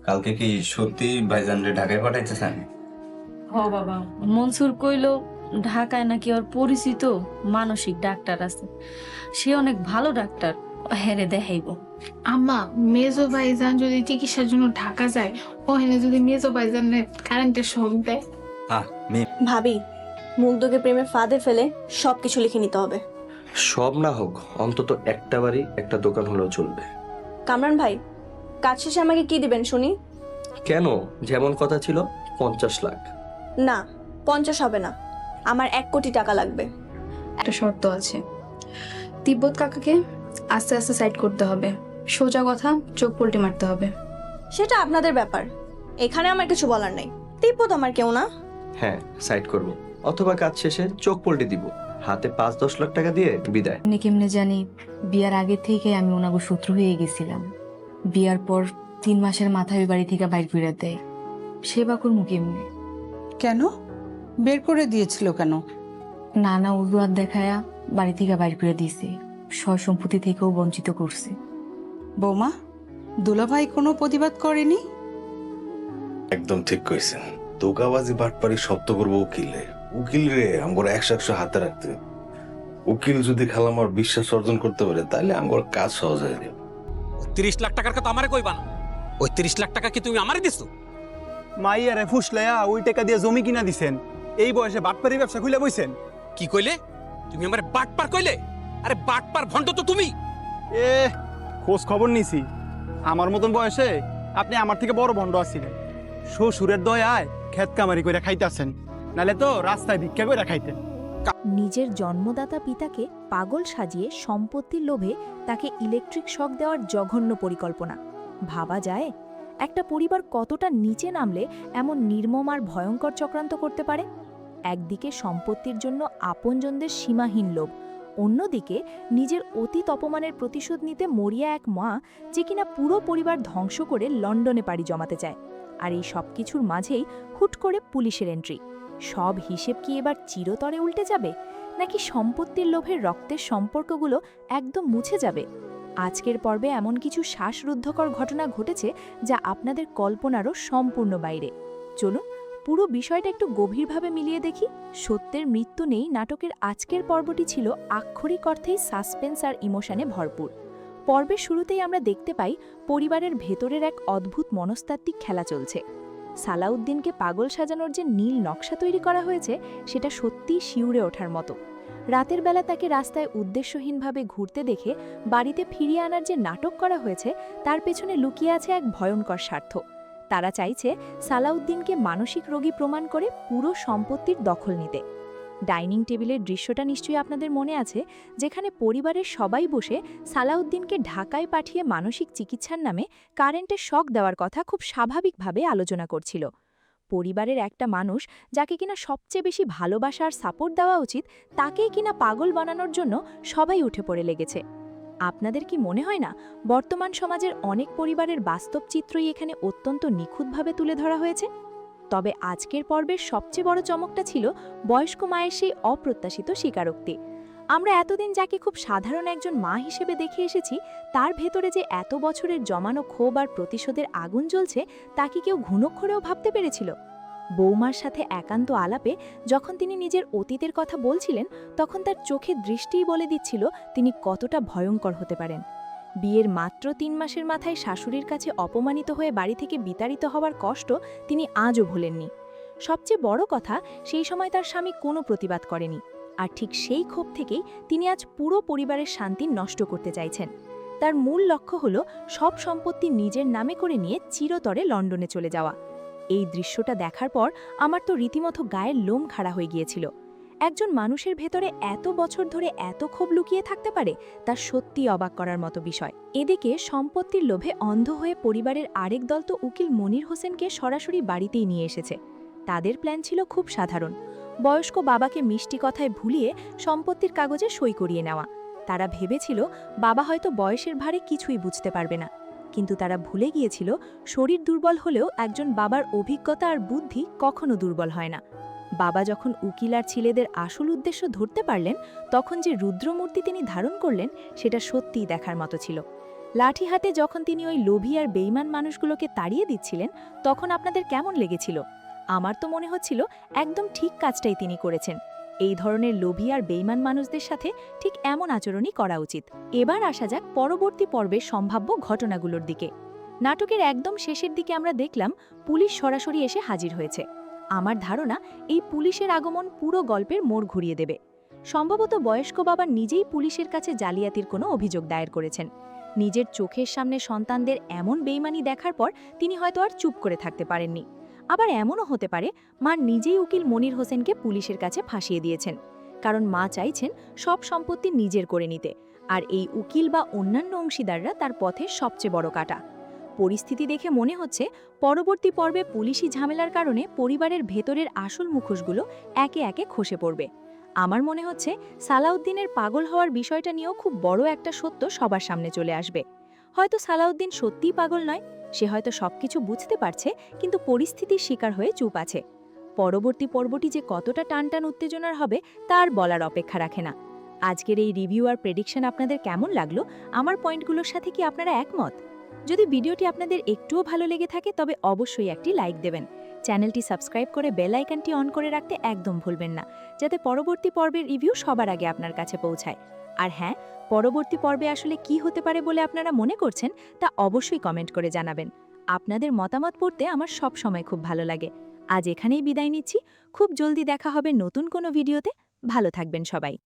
কালকে কি সত্যি ভাইজানরে ঢাকায় পাঠাইতেছেন? হ বাবা, মনসুর কইলো ঢাকায় নাকি ওর পরিচিত মানসিক ডাক্তার আছে। সে অনেক ভালো ডাক্তার, হেরে দেখাইব। আম্মা, মেজো ভাইজান যদি চিকিৎসার জন্য ঢাকা যায়, ওখানে যদি মেজো ভাইজানের কারেন্টের শক দেয়। ভাবি, মুগ্ধকে প্রেমের ফাঁদে ফেলে সবকিছু লিখে নিতে হবে। সব না হোক, অন্তত একটা বাড়ি একটা দোকান হলেও চলবে। কামরান ভাই, কাজ শেষে আমাকে কি দিবেন শুনি? কেন? যেমন কথা ছিল 50 লাখ। না, 50 হবে না, আমার 1 কোটি টাকা লাগবে। একটা শর্ত আছে, তিব্বত কাকাকে আস্তে আস্তে সাইড করতে হবে। সোজা কথা, চোখ পল্টি মারতে হবে। সেটা আপনাদের ব্যাপার, এখানে আমার কিছু বলার নাই। তিব্বত আমার কেউ না। হ্যাঁ, সাইড করব, অথবা কাজ শেষে চোখ পল্টে দিব, হাতে 5-10 লাখ টাকা দিয়ে বিদায়। এমনি কেমনে জানি বিয়ার আগে থেকে আমি ওনাগো শত্রু হয়ে গেছিলাম। বিয়ার পর 3 মাসের মাথায় ওই বাড়ি থেকে বাইর করে দেয়। সেবা করবো কেমনে? কেন বের করে দিয়েছিল কেন? নানা অজুহাত দেখায়া বাড়ি থেকে বাইর করে দিয়েছে, সয় সম্পত্তি থেকেও বঞ্চিত করছে। বৌমা, দুলাভাই কোনো প্রতিবাদ করেনি? একদম ঠিক কইছেন। ধোকাবাজি বাটপারি শব্দ করবো উকিলে। উকিল রে আমার 100 হাতে রাখতে। উকিল যদি খালামার বিশ্বাস অর্জন করতে পারে তাহলে আমার কাজ সহজ হয়ে যাবে। 30 লাখ টাকার কথা আমারে কইবা না। ওই 30 লাখ টাকা কি তুমি আমারে দিছো? মাইয়ারে ফুসলাইয়া ওই টাকা দিয়ে জমি কিনা দিছেন। এই বয়সে বাটপারি ব্যবসা খুলে বইছেন। কি কইলে? তুমি আমারে বাটপার কইলে? আরে বাটপার ভণ্ড তো তুমি। এ খোঁজ খবর নিছি, আমার মতন বয়সে আপনি আমার থেকে বড় ভণ্ড আছিলেন। শ্বশুরের দয়ায় খেত কামারি করে খাইতেছেন, নালে তো রাস্তায় ভিক্ষা করে খাইতেন। নিজের জন্মদাতা পিতাকে পাগল সাজিয়ে সম্পত্তির লোভে তাকে ইলেকট্রিক শক দেওয়ার জঘন্য পরিকল্পনা। ভাবা যায় একটা পরিবার কতটা নিচে নামলে এমন নির্মম আর ভয়ঙ্কর চক্রান্ত করতে পারে। একদিকে সম্পত্তির জন্য আপনজনদের সীমাহীন লোভ, অন্যদিকে নিজের অতীত অপমানের প্রতিশোধ নিতে মরিয়া এক মা যে কিনা পুরো পরিবার ধ্বংস করে লন্ডনে পাড়ি জমাতে চায়। আর এই সব কিছুর মাঝেই হুট করে পুলিশের এন্ট্রি। সব হিসেব কি এবার চিরতরে উল্টে যাবে, নাকি সম্পত্তির লোভের রক্তের সম্পর্কগুলো একদম মুছে যাবে? আজকের পর্বে এমন কিছু শ্বাসরুদ্ধকর ঘটনা ঘটেছে যা আপনাদের কল্পনারও সম্পূর্ণ বাইরে। চলুন পুরো বিষয়টা একটু গভীরভাবে মিলিয়ে দেখি। সত্যের মৃত্যু নেই নাটকের আজকের পর্বটি ছিল আক্ষরিক অর্থেই সাসপেন্স আর ইমোশনে ভরপুর। পর্বের শুরুতেই আমরা দেখতে পাই পরিবারের ভেতরের এক অদ্ভুত মনস্তাত্ত্বিক খেলা চলছে। সালাউদ্দিনকে পাগল সাজানোর যে নীল নকশা তৈরি করা হয়েছে সেটা সত্যিই শিউরে ওঠার মতো। রাতের বেলা তাকে রাস্তায় উদ্দেশ্যহীনভাবে ঘুরতে দেখে বাড়িতে ফিরিয়ে আনার যে নাটক করা হয়েছে তার পেছনে লুকিয়ে আছে এক ভয়ঙ্কর স্বার্থ। তারা চাইছে সালাউদ্দিনকে মানসিক রোগী প্রমাণ করে পুরো সম্পত্তির দখল নিতে। ডাইনিং টেবিলের দৃশ্যটা নিশ্চয়ই আপনাদের মনে আছে, যেখানে পরিবারের সবাই বসে সালাউদ্দিনকে ঢাকায় পাঠিয়ে মানসিক চিকিৎসার নামে কারেন্টের শক দেওয়ার কথা খুব স্বাভাবিকভাবে আলোচনা করছিল। পরিবারের একটা মানুষ যাকে কিনা সবচেয়ে বেশি ভালোবাসা আর সাপোর্ট দেওয়া উচিত, তাকেই কিনা পাগল বানানোর জন্য সবাই উঠে পড়ে লেগেছে। আপনাদের কি মনে হয় না বর্তমান সমাজের অনেক পরিবারের বাস্তব চিত্রই এখানে অত্যন্ত নিখুঁতভাবে তুলে ধরা হয়েছে? তবে আজকের পর্বের সবচেয়ে বড় চমকটা ছিল বয়স্ক মায়ের সেই অপ্রত্যাশিত স্বীকারোক্তি। আমরা এতদিন যাকে খুব সাধারণ একজন মা হিসেবে দেখে এসেছি, তার ভেতরে যে এত বছরের জমানো ক্ষোভ আর প্রতিশোধের আগুন জ্বলছে তা কি কেউ ঘুণক্ষরেও ভাবতে পেরেছিল? বৌমার সাথে একান্ত আলাপে যখন তিনি নিজের অতীতের কথা বলছিলেন, তখন তার চোখের দৃষ্টিই বলে দিচ্ছিল তিনি কতটা ভয়ঙ্কর হতে পারেন। বিয়ের মাত্র 3 মাসের মাথায় শাশুড়ির কাছে অপমানিত হয়ে বাড়ি থেকে বিতাড়িত হওয়ার কষ্ট তিনি আজও ভোলেননি। সবচেয়ে বড় কথা, সেই সময় তার স্বামী কোনো প্রতিবাদ করেনি। আর ঠিক সেই ক্ষোভ থেকেই তিনি আজ পুরো পরিবারের শান্তি নষ্ট করতে চাইছেন। তার মূল লক্ষ্য হল সব সম্পত্তি নিজের নামে করে নিয়ে চিরতরে লন্ডনে চলে যাওয়া। এই দৃশ্যটা দেখার পর আমার তো রীতিমতো গায়ের লোম খাড়া হয়ে গিয়েছিল। একজন মানুষের ভেতরে এত বছর ধরে এত ক্ষোভ লুকিয়ে থাকতে পারে, তা সত্যি অবাক করার মতো বিষয়। এদিকে সম্পত্তির লোভে অন্ধ হয়ে পরিবারের আরেক দল তো উকিল মনির হোসেনকে সরাসরি বাড়িতেই নিয়ে এসেছে। তাদের প্ল্যান ছিল খুব সাধারণ, বয়স্ক বাবাকে মিষ্টি কথায় ভুলিয়ে সম্পত্তির কাগজে সই করিয়ে নেওয়া। তারা ভেবেছিল বাবা হয়তো বয়সের ভারে কিছুই বুঝতে পারবে না, কিন্তু তারা ভুলে গিয়েছিল শরীর দুর্বল হলেও একজন বাবার অভিজ্ঞতা আর বুদ্ধি কখনো দুর্বল হয় না। বাবা যখন উকিল আর ছেলেদের আসল উদ্দেশ্য ধরতে পারলেন, তখন যে রুদ্রমূর্তি তিনি ধারণ করলেন সেটা সত্যিই দেখার মতো ছিল। লাঠি হাতে যখন তিনি ওই লোভী আর বেইমান মানুষগুলোকে তাড়িয়ে দিচ্ছিলেন তখন আপনাদের কেমন লেগেছিল? আমার তো মনে হচ্ছিল একদম ঠিক কাজটাই তিনি করেছেন। এই ধরনের লোভী আর বেইমান মানুষদের সাথে ঠিক এমন আচরণই করা উচিত। এবার আসা যাক পরবর্তী পর্বের সম্ভাব্য ঘটনাগুলোর দিকে। নাটকের একদম শেষের দিকে আমরা দেখলাম পুলিশ সরাসরি এসে হাজির হয়েছে। আমার ধারণা এই পুলিশের আগমন পুরো গল্পের মোড় ঘুরিয়ে দেবে। সম্ভবত বয়স্ক বাবা নিজেই পুলিশের কাছে জালিয়াতির কোনো অভিযোগ দায়ের করেছেন। নিজের চোখের সামনে সন্তানদের এমন বেইমানি দেখার পর তিনি হয়তো আর চুপ করে থাকতে পারেননি। আবার এমনও হতে পারে মা নিজেই উকিল মনির হোসেনকে পুলিশের কাছে ফাঁসিয়ে দিয়েছেন, কারণ মা চাইছেন সব সম্পত্তি নিজের করে নিতে, আর এই উকিল বা অন্যান্য অংশীদাররা তার পথে সবচেয়ে বড় কাঁটা। পরিস্থিতি দেখে মনে হচ্ছে পরবর্তী পর্বে পুলিশি ঝামেলার কারণে পরিবারের ভেতরের আসল মুখোশগুলো একে একে খসে পড়বে। আমার মনে হচ্ছে সালাউদ্দিনের পাগল হওয়ার বিষয়টা নিয়েও খুব বড় একটা সত্য সবার সামনে চলে আসবে। হয়তো সালাউদ্দিন সত্যিই পাগল নয়, সে হয়তো সবকিছু বুঝতে পারছে কিন্তু পরিস্থিতির শিকার হয়ে চুপ আছে। পরবর্তী পর্বটি যে কতটা টানটান উত্তেজনার হবে তার বলার অপেক্ষা রাখে না। আজকের এই রিভিউ আর প্রেডিকশন আপনাদের কেমন লাগলো? আমার পয়েন্টগুলোর সাথে কি আপনারা একমত? যদি ভিডিওটি আপনাদের একটুও ভালো লেগে থাকে তবে অবশ্যই একটি লাইক দেবেন। চ্যানেলটি সাবস্ক্রাইব করে বেল আইকনটি অন করে রাখতে একদম ভুলবেন না, যাতে পরবর্তী পর্বের রিভিউ সবার আগে আপনার কাছে পৌঁছায়। আর হ্যাঁ, পরবর্তী পর্বে আসলে কি হতে পারে বলে আপনারা মনে করছেন তা অবশ্যই কমেন্ট করে জানাবেন। আপনাদের মতামত পড়তে আমার সব সময় খুব ভালো লাগে। আজ এখানেই বিদায় নিচ্ছি। খুব জলদি দেখা হবে নতুন কোনো ভিডিওতে। ভালো থাকবেন সবাই।